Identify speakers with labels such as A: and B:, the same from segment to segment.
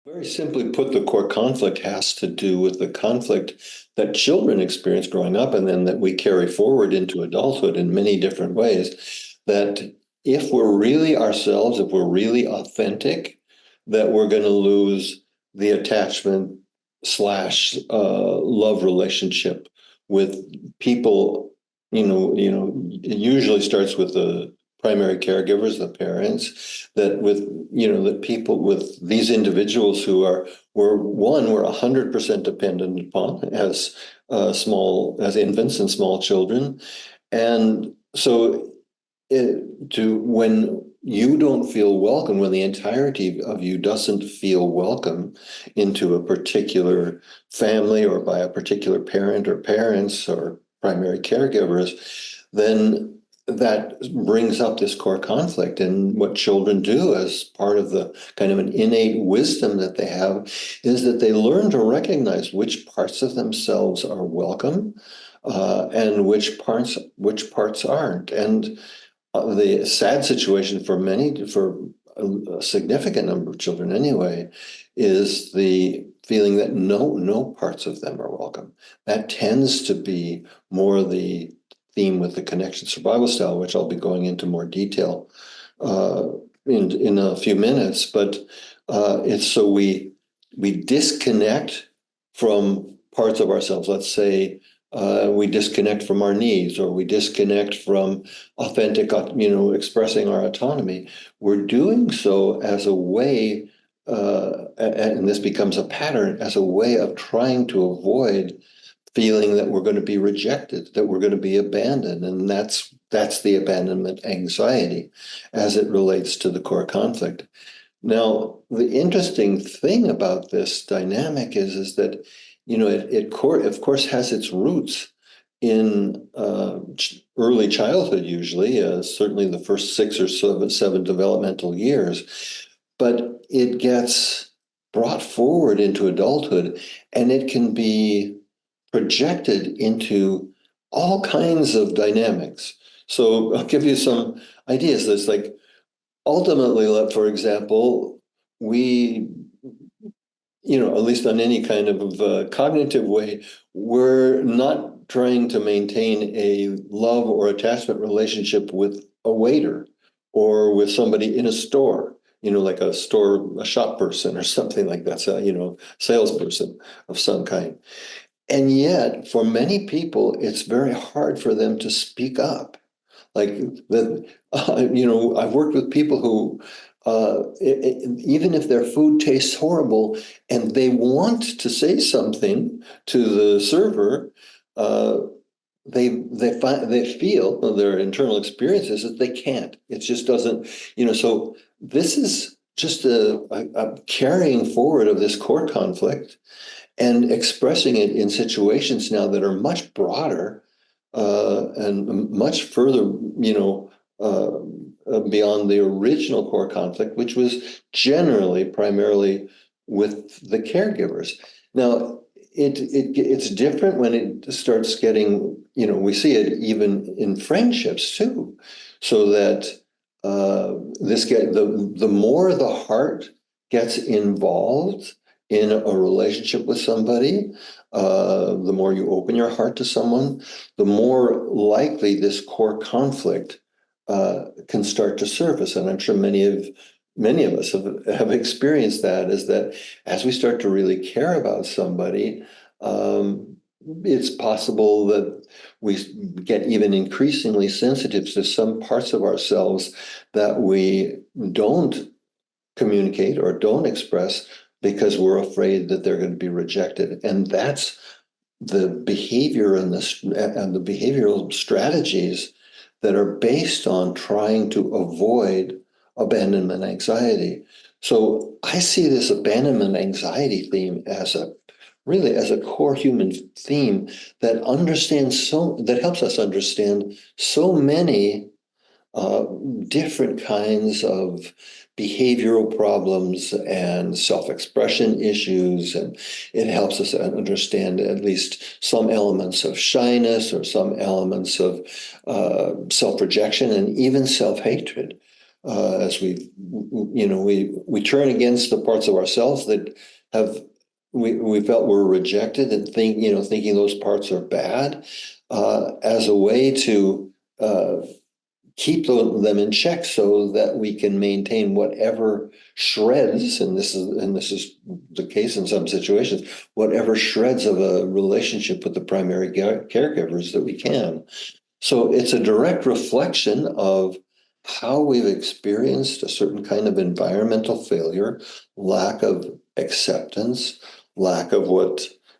A: Very simply put, the core conflict has to do with the conflict that children experience growing up and then that we carry forward into adulthood in many different ways. That if we're really ourselves, if we're really authentic, that we're going to lose the attachment slash love relationship with people. It usually starts with the primary caregivers, the parents, that people with these individuals who we're 100% dependent upon as infants and small children. And so when you don't feel welcome, when the entirety of you doesn't feel welcome into a particular family or by a particular parent or parents or primary caregivers, then that brings up this core conflict. And what children do as part of the kind of an innate wisdom that they have is that they learn to recognize which parts of themselves are welcome, and which parts aren't. And the sad situation for a significant number of children anyway, is the feeling that no parts of them are welcome. That tends to be more the theme with the connection survival style, which I'll be going into more detail uh, in a few minutes. But it's so we disconnect from parts of ourselves. Let's say we disconnect from our needs, or we disconnect from authentic, expressing our autonomy. We're doing so as a way, and this becomes a pattern, as a way of trying to avoid feeling that we're going to be rejected, that we're going to be abandoned. And that's the abandonment anxiety as it relates to the core conflict. Now, the interesting thing about this dynamic is that, it of course has its roots in early childhood, usually, certainly the first six or seven developmental years, but it gets brought forward into adulthood, and it can be projected into all kinds of dynamics. So I'll give you some ideas. There's like ultimately, for example, we, at least on any kind of cognitive way, we're not trying to maintain a love or attachment relationship with a waiter or with somebody in a store, like a shop person or something like that, so, salesperson of some kind. And yet, for many people, it's very hard for them to speak up. Like that, I've worked with people who, even if their food tastes horrible and they want to say something to the server, uh, they feel their internal experiences that they can't. It just doesn't, So this is just a carrying forward of this core conflict and expressing it in situations now that are much broader, and much further, beyond the original core conflict, which was generally primarily with the caregivers. Now, it's different when it starts getting, we see it even in friendships too, so that the more the heart gets involved in a relationship with somebody, the more you open your heart to someone, the more likely this core conflict can start to surface. And I'm sure many of us have experienced that, is that as we start to really care about somebody, it's possible that we get even increasingly sensitive to some parts of ourselves that we don't communicate or don't express because we're afraid that they're going to be rejected. And that's the behavior and the behavioral strategies that are based on trying to avoid abandonment anxiety. So I see this abandonment anxiety theme as a core human theme that helps us understand so many uh, different kinds of behavioral problems and self-expression issues. And it helps us understand at least some elements of shyness or some elements of self-rejection and even self-hatred. as we turn against the parts of ourselves that have we felt were rejected, and thinking those parts are bad, as a way to keep them in check so that we can maintain whatever shreds, and this is the case in some situations, whatever shreds of a relationship with the primary caregivers that we can. So it's a direct reflection of how we've experienced a certain kind of environmental failure, lack of acceptance, lack of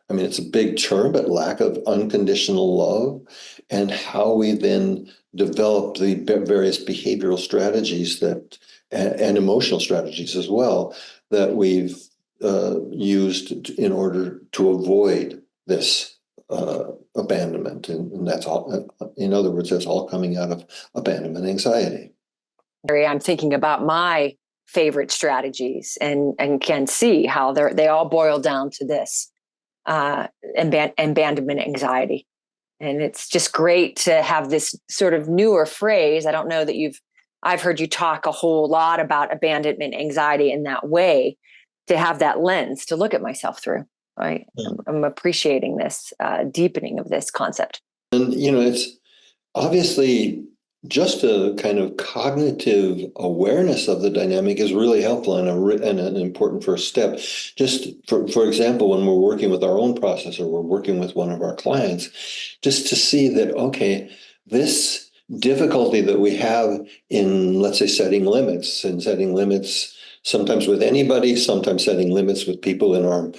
A: it's a big term, but lack of unconditional love, and how we then develop the various behavioral strategies and emotional strategies as well, that we've used in order to avoid this abandonment. And that's all, in other words, that's all coming out of abandonment anxiety.
B: I'm thinking about my favorite strategies and can see how they all boil down to this abandonment anxiety. And it's just great to have this sort of newer phrase. I don't know that I've heard you talk a whole lot about abandonment anxiety in that way, to have that lens to look at myself through. Right. Yeah. I'm appreciating this deepening of this concept.
A: And, it's obviously just a kind of cognitive awareness of the dynamic is really helpful and an important first step. Just for example, when we're working with our own process or we're working with one of our clients, just to see that, okay, this difficulty that we have in, let's say, setting limits, sometimes with anybody, sometimes setting limits with people in our,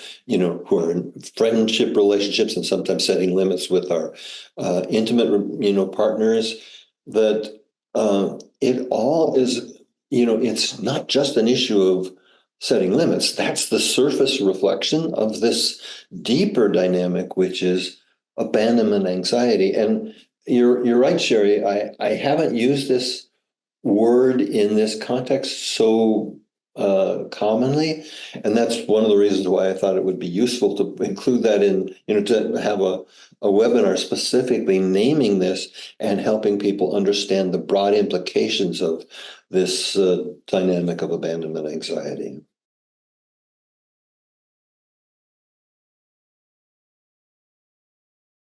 A: who are in friendship relationships, and sometimes setting limits with our intimate, partners, that it all is, it's not just an issue of setting limits. That's the surface reflection of this deeper dynamic, which is abandonment anxiety. And you're right, Sherry. I haven't used this word in this context so commonly, and that's one of the reasons why I thought it would be useful to include that in, to have a webinar specifically naming this and helping people understand the broad implications of this dynamic of abandonment anxiety.